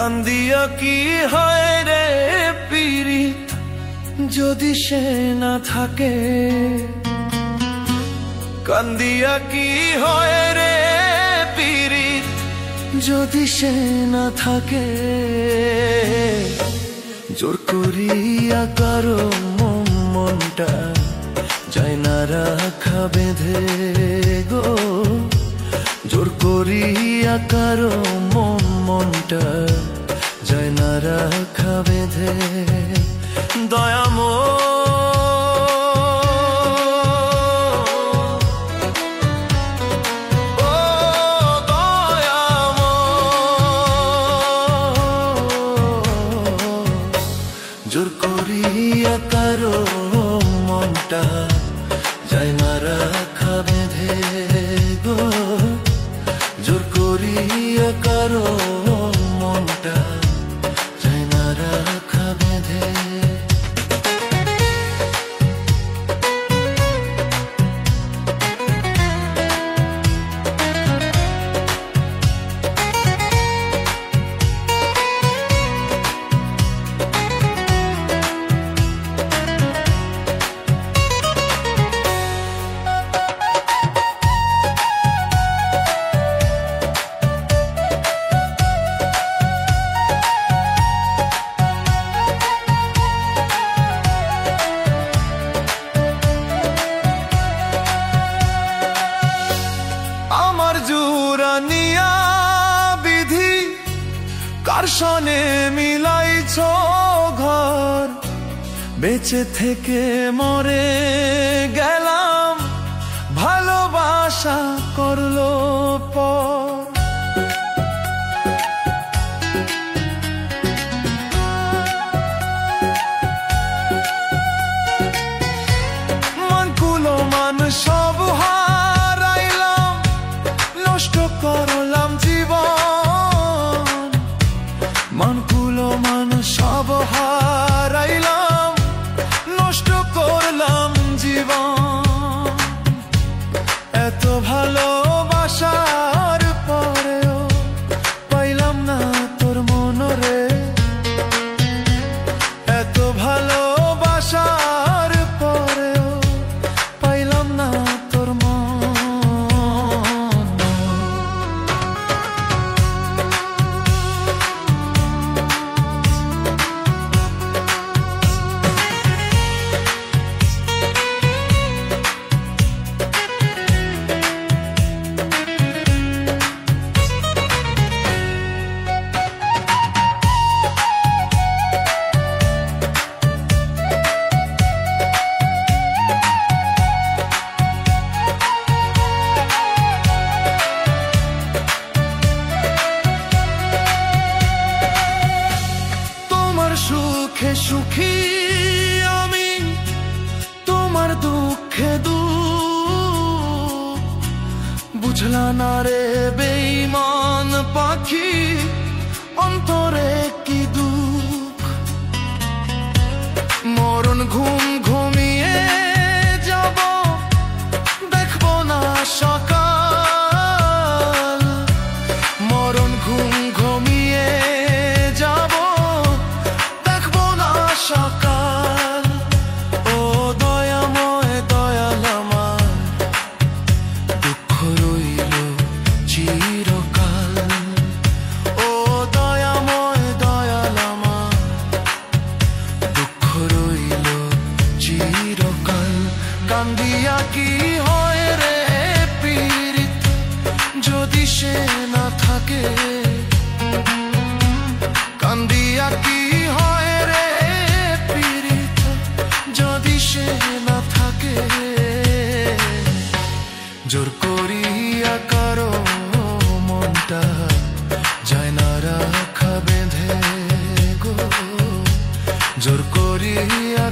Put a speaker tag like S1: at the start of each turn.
S1: কান্দিয়া কি হয় রে পীড়িত যদি সে না থাকে, কান্দিয়া কি হয় রে পীড়িত যদি সে না থাকে। জোর করিয়া কারো মনটা যায় না রাখা বেঁধে গো, জোর করিয়া কারো মনটা যায় না রাখা বেঁধে। দয়াময় জোর করিয়া কারো মনটা যায় না রাখা বেঁধে গো, জোর করিয়া কারো মনটা যায় না রাখা বেঁধে। জুরানিয়া বিধি কার সনে মিলাইছ ঘর, বেঁচে থেকে মরে গেলাম ভালোবাসা করলো পর। মনকুলো মান সব করলাম জীবন, মনকুলো মান সব হারাইলাম, নষ্ট করলাম জীবন। এত ভালোবাসার পরেও পাইলাম না তোর মনরে, এত ভালোবাসার পরেও পাইলাম না তোর মন। সুখে সুখী আমি, তোমার দুঃখে দুঃখ, বুঝলা না রে বেঈমান পাখি অন্তরে কি দুঃখ। মরণ ঘুম ঘুমিয়ে যাব, দেখবো না সকাল, মরণ ঘুম ঘুমিয়ে যাব, সকাল। ও দয়াময় দয়াল আমার, দুঃখ রইল চিরকাল। ও দয়াময় দয়াল আমার, দুঃখ রইল চিরকাল। কান্দিয়া কি হয় রে পীড়িত যদি সে না থাকে, কান্দিয়া কি হয় রে পীড়িত যদি সে না থাকে। জোর করিয়া কারো মনটা যায় না রাখা বেঁধে গো, জোর করিয়া